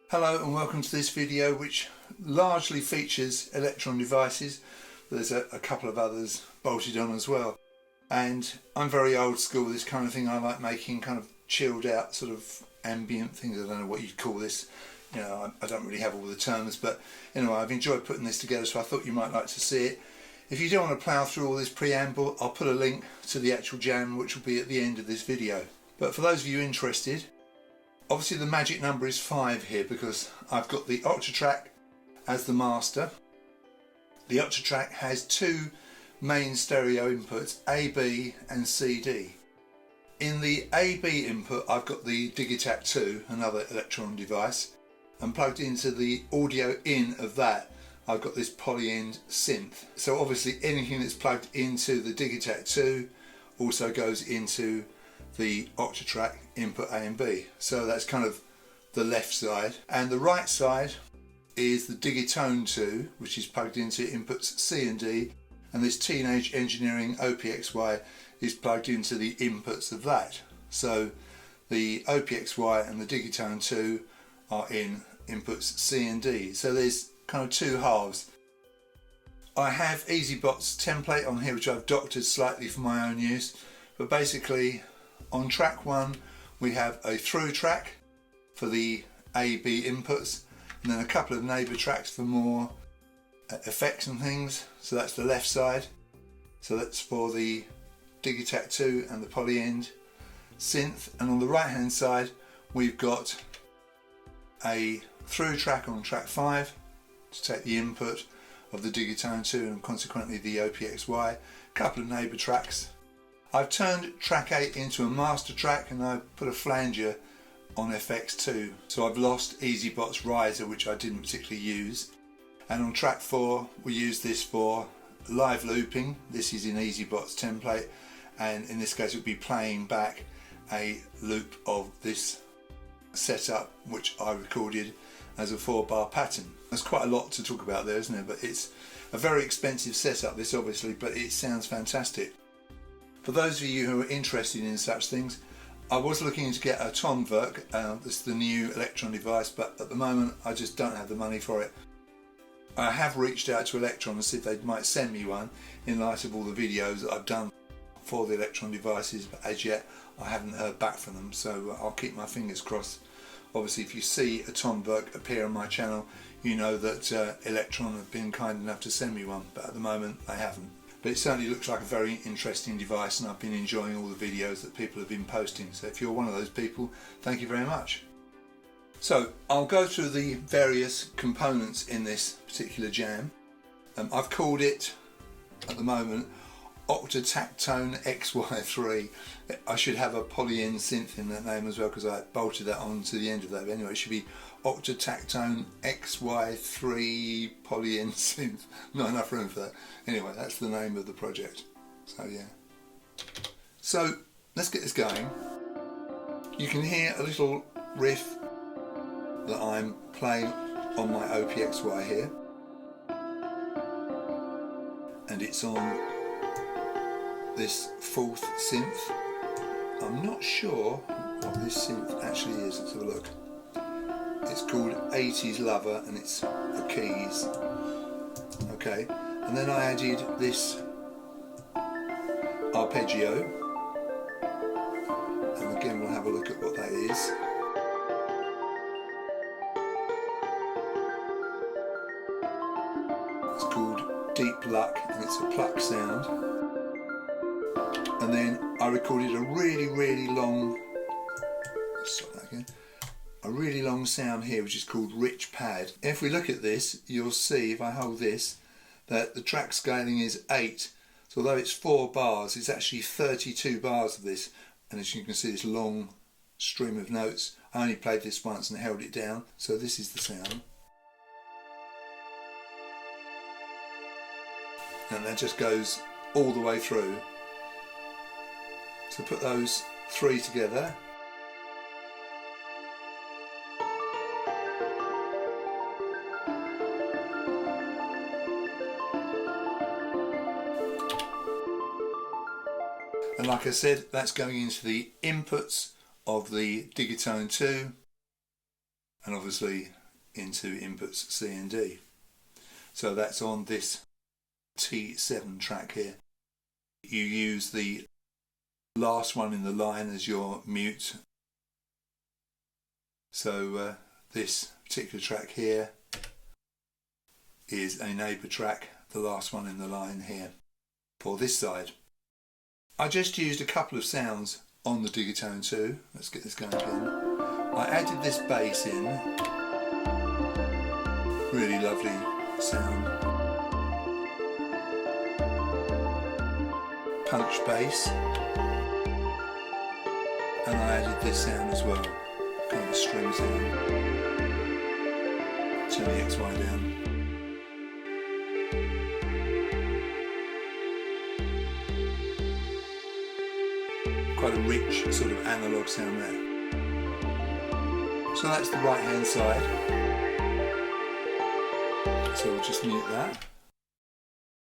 Hello and welcome to this video, which largely features Elektron devices. There's a couple of others bolted on as well. And I'm very old school with this kind of thing. I like making kind of chilled out sort of ambient things. I don't know what you'd call this. You know, I don't really have all the terms, but anyway, I've enjoyed putting this together, so I thought you might like to see it. If you don't want to plough through all this preamble, I'll put a link to the actual jam, which will be at the end of this video. But for those of you interested, obviously the magic number is 5 here because I've got the Octatrack as the master. The Octatrack has two main stereo inputs, AB and CD. In the AB input I've got the Digitakt II, another Elektron device, and plugged into the audio in of that I've got this Polyend Synth. So obviously anything that's plugged into the Digitakt II also goes into the Octatrack input A and B. So that's kind of the left side. And the right side is the Digitone II, which is plugged into inputs C and D, and this Teenage Engineering OPXY is plugged into the inputs of that. So the OPXY and the Digitone II are in inputs C and D. So there's kind of two halves. I have EZbot's template on here, which I've doctored slightly for my own use, but basically on track 1 we have a through track for the AB inputs, and then a couple of neighbour tracks for more effects and things. So that's the left side. So that's for the Digitakt II and the Polyend Synth. And on the right hand side we've got a through track on track 5 to take the input of the Digitone II and consequently the OPXY, a couple of neighbour tracks. I've turned track 8 into a master track and I've put a flanger on FX2, so I've lost EZbot's riser, which I didn't particularly use. And on track 4 we use this for live looping. This is in EZbot's template, and in this case it would be playing back a loop of this setup which I recorded as a 4-bar pattern. There's quite a lot to talk about there, isn't there? But it's a very expensive setup, this obviously, but it sounds fantastic. For those of you who are interested in such things, I was looking to get a Tonwerk, this is the new Elektron device, but at the moment I just don't have the money for it. I have reached out to Elektron and see if they might send me one in light of all the videos that I've done for the Elektron devices, but as yet I haven't heard back from them, so I'll keep my fingers crossed. Obviously if you see a Tonwerk appear on my channel, you know that Elektron have been kind enough to send me one, but at the moment they haven't. But it certainly looks like a very interesting device, and I've been enjoying all the videos that people have been posting. So if you're one of those people, thank you very much. So I'll go through the various components in this particular jam. I've called it, at the moment, Octatrack XY3. I should have a Polyend Synth in that name as well, because I bolted that on to the end of that. But anyway, it should be Octatrack XY3 Polyend Synth. Not enough room for that. Anyway, that's the name of the project. So yeah. So let's get this going. You can hear a little riff that I'm playing on my OPXY here, and it's on this 4th synth. I'm not sure what this synth actually is. Let's have a look. It's called 80s Lover and it's the keys. Okay, and then I added this arpeggio, and again we'll have a look at what that is. It's called Deep Luck and it's a pluck sound. And then I recorded a really long, stop that again, a really long sound here which is called Rich Pad. If we look at this, you'll see, if I hold this, that the track scaling is 8. So although it's 4 bars, it's actually 32 bars of this. And as you can see, this long stream of notes. I only played this once and held it down. So this is the sound. And that just goes all the way through. So put those 3 together. And like I said, that's going into the inputs of the Digitone II, and obviously into inputs C and D. So that's on this T7 track here. You use the last one in the line as your mute. So this particular track here is a neighbour track, the last one in the line here for this side. I just used a couple of sounds on the Digitone II. Let's get this going again. I added this bass in, really lovely sound. Punch bass, and I added this sound as well, kind of a string sound. Turn the XY down. Quite a rich sort of analogue sound there. So that's the right hand side. So we'll just mute that.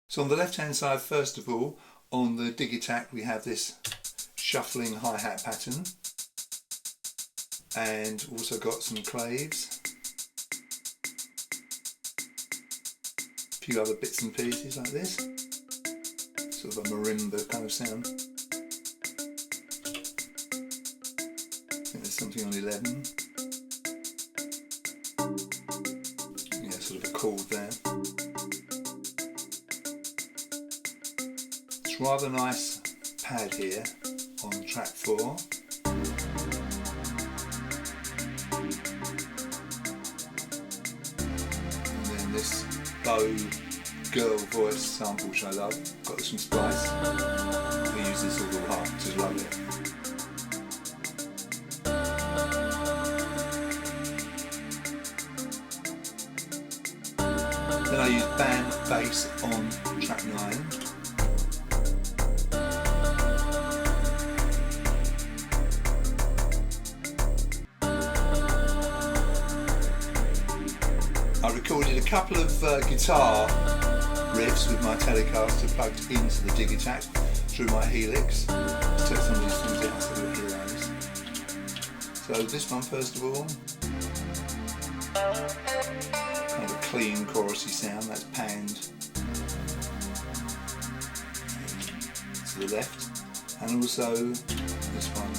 So on the left hand side, first of all, on the Digitakt we have this shuffling hi-hat pattern, and also got some claves, a few other bits and pieces like this, sort of a marimba kind of sound. I think there's something on 11. Yeah, sort of a chord there. It's rather nice pad here on track 4. And then this bow girl voice sample which I love. Got some spice. I use this all the while, just love it. Then I use band bass on track 9. I recorded a couple of guitar riffs with my Telecaster plugged into the Digitakt through my Helix. Let's take some of these things out so we'll hear those. So this one first of all, kind of a clean chorusy sound, that's panned to the left, and also this one,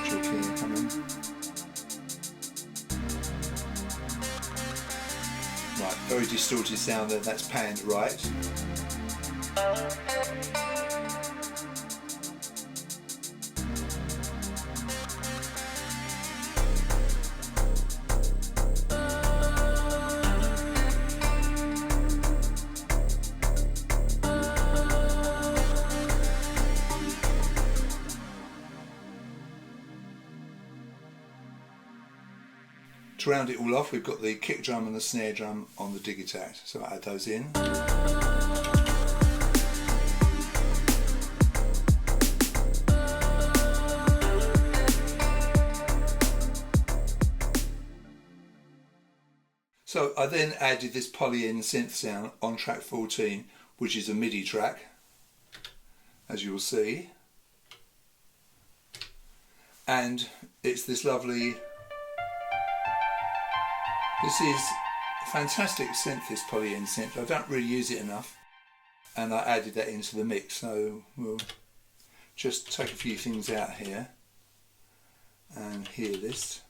which you'll hear coming. Right, very distorted sound there, that's panned right. To round it all off, we've got the kick drum and the snare drum on the Digitakt, so I add those in. So I then added this Polyend Synth sound on track 14, which is a MIDI track, as you will see. And it's this lovely... This is a fantastic synth, this Polyend Synth. I don't really use it enough, and I added that into the mix, so we'll just take a few things out here and hear this.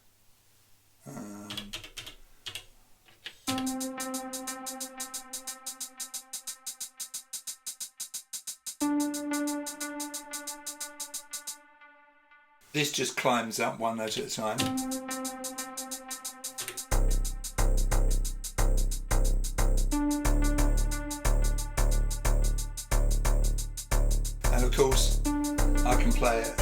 This just climbs up one note at a time. And of course, I can play it.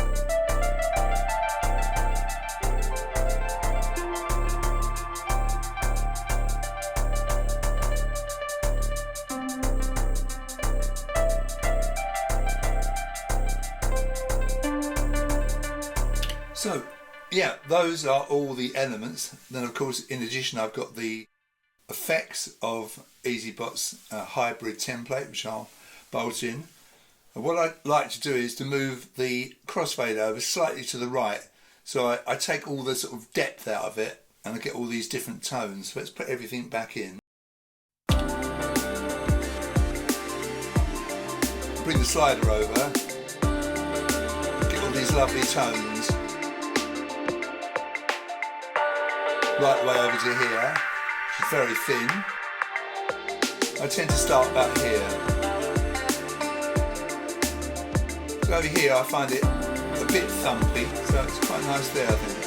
So, yeah, those are all the elements. Then of course, in addition, I've got the effects of EZbot's hybrid template, which I'll bolt in. And what I like to do is to move the crossfader over slightly to the right, so I take all the sort of depth out of it and I get all these different tones. So let's put everything back in. Bring the slider over, get all these lovely tones right the way over to here, which is very thin. I tend to start about here. So over here I find it a bit thumpy, so it's quite nice there, I think.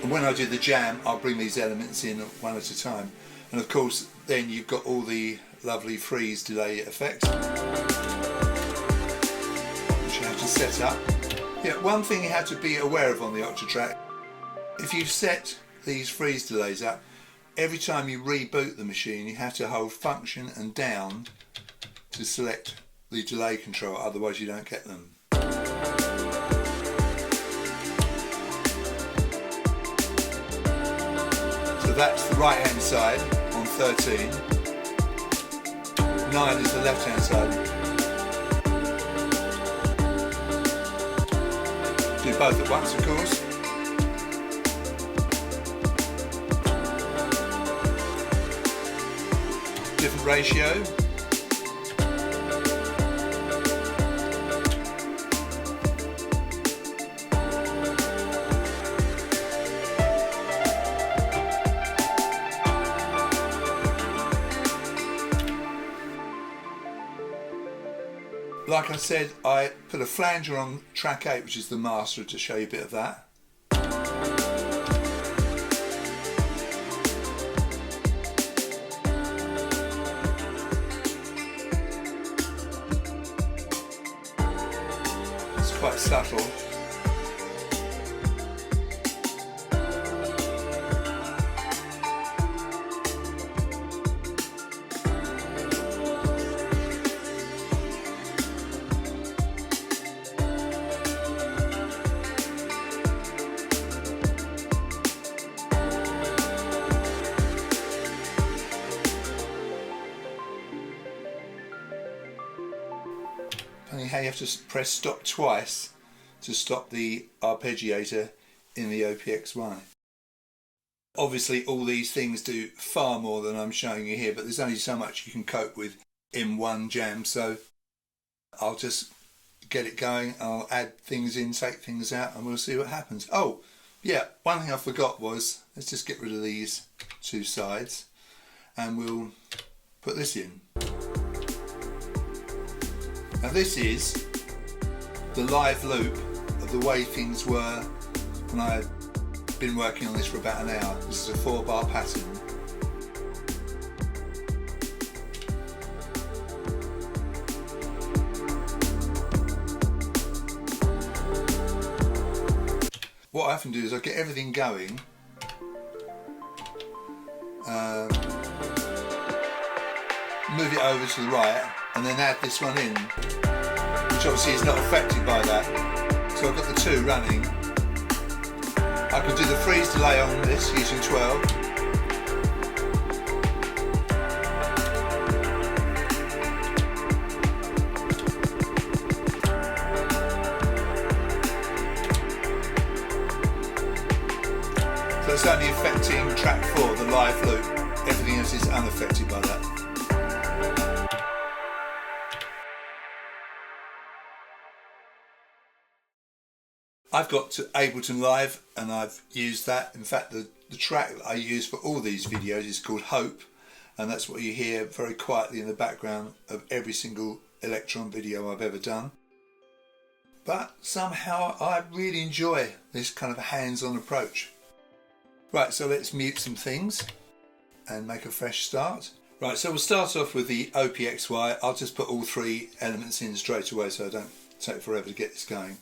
And when I do the jam, I'll bring these elements in one at a time. And of course, then you've got all the lovely freeze delay effects, which you have to set up. Yeah, one thing you have to be aware of on the Octatrack, if you set these freeze delays up, every time you reboot the machine, you have to hold function and down to select the delay control, otherwise you don't get them. So that's the right hand side on 13, 9 is the left hand side. Do both at once, of course. Different ratio. Like I said, I put a flanger on track 8, which is the master, to show you a bit of that. It's quite subtle. Funny how you have to press stop twice to stop the arpeggiator in the Mk.II. Obviously all these things do far more than I'm showing you here, but there's only so much you can cope with in one jam, so I'll just get it going, I'll add things in, take things out, and we'll see what happens. Oh yeah, one thing I forgot was, let's just get rid of these two sides and we'll put this in. Now this is the live loop of the way things were when I had been working on this for about an hour. This is a 4-bar pattern. What I often do is I get everything going, move it over to the right, and then add this one in, which obviously is not affected by that. So I've got the two running. I can do the freeze delay on this using 12. So it's only affecting track 4, the live loop. Everything else is unaffected by that. I've got to Ableton Live and I've used that. In fact, the track that I use for all these videos is called Hope, and that's what you hear very quietly in the background of every single Elektron video I've ever done. But somehow I really enjoy this kind of hands-on approach. Right, so let's mute some things and make a fresh start. Right, so we'll start off with the Mk.II. I'll just put all 3 elements in straight away so I don't take forever to get this going.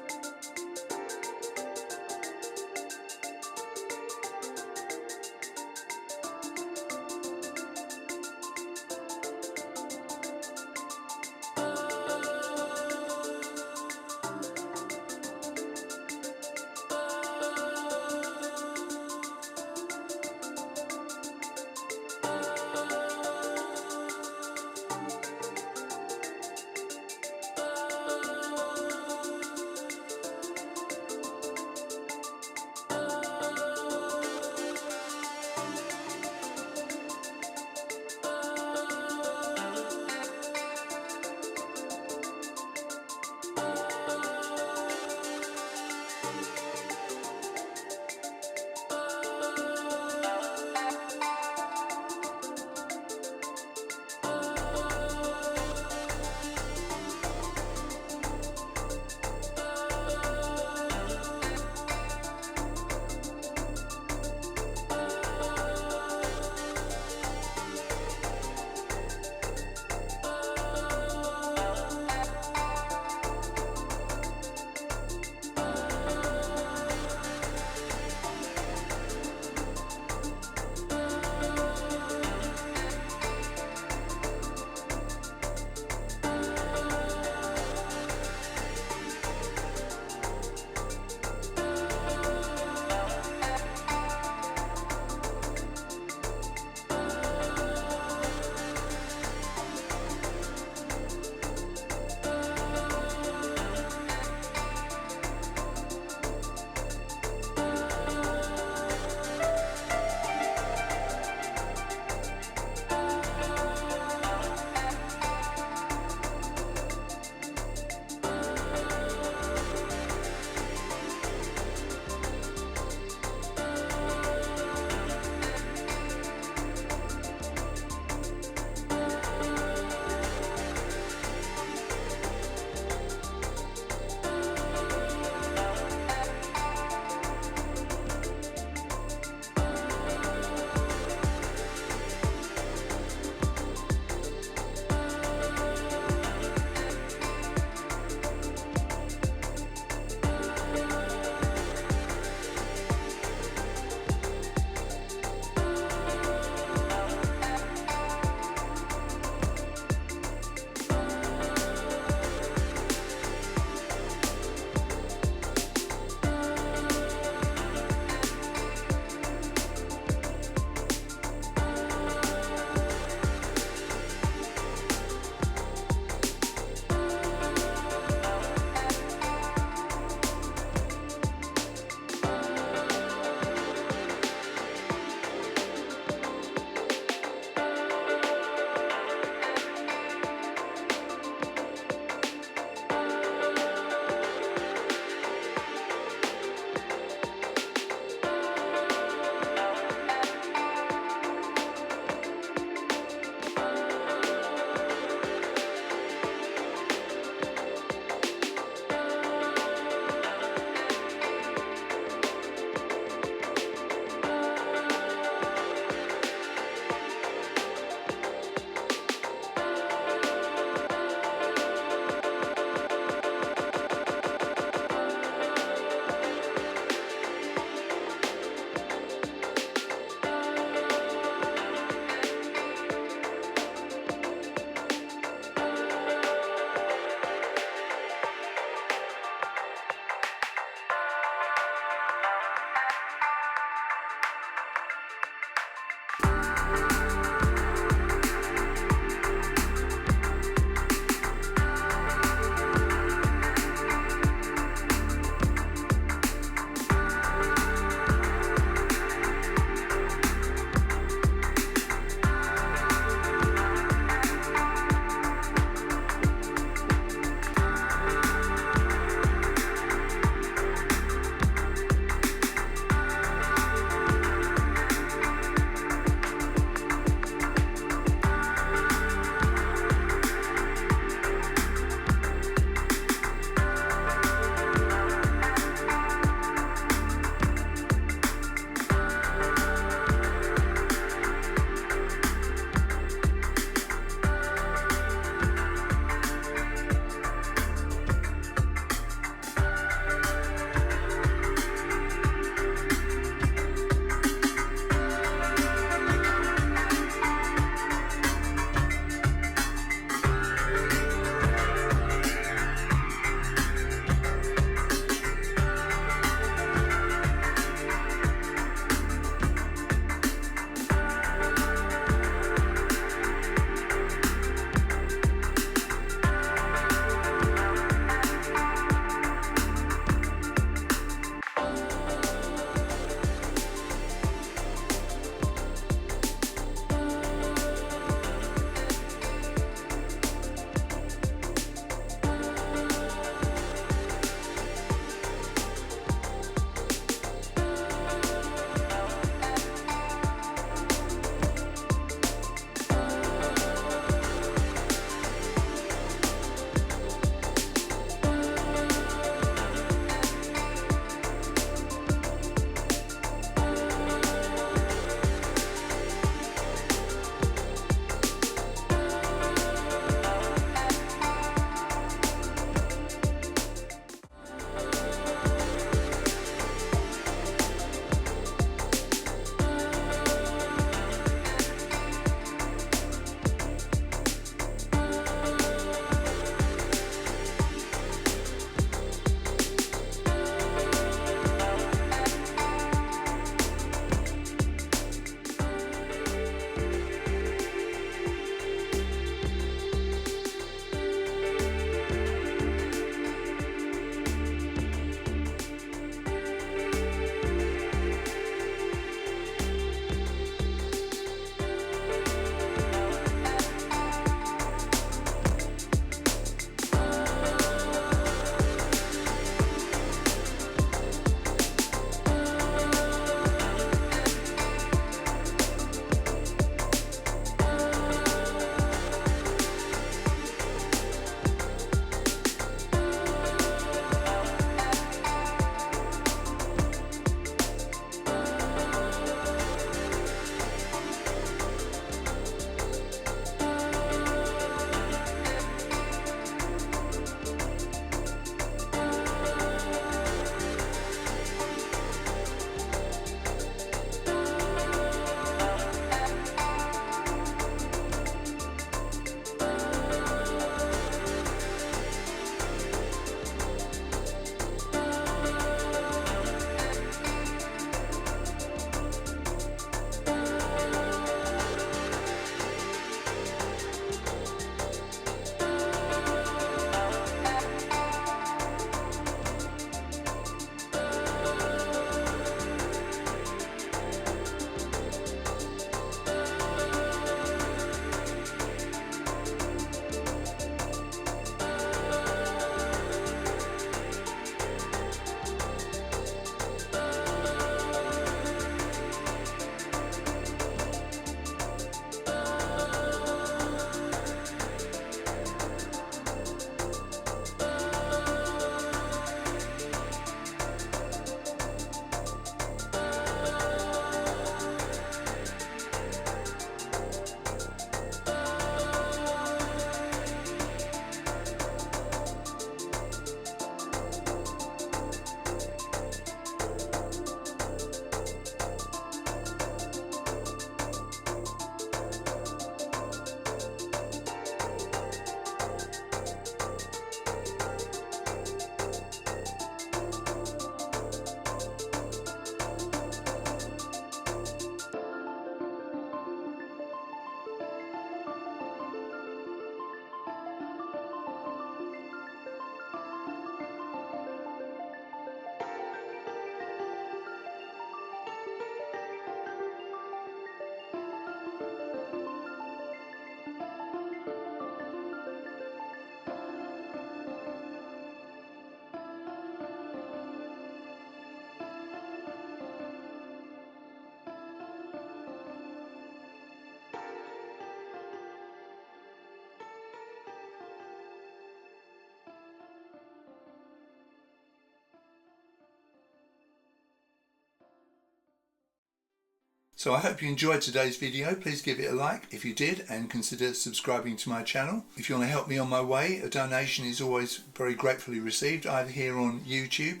So I hope you enjoyed today's video. Please give it a like if you did, and consider subscribing to my channel. If you want to help me on my way, a donation is always very gratefully received, either here on YouTube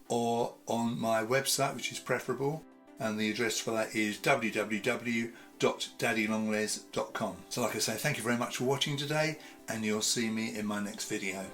or on my website, which is preferable, and the address for that is www.daddylonglegs.com. So like I say, thank you very much for watching today, and you'll see me in my next video.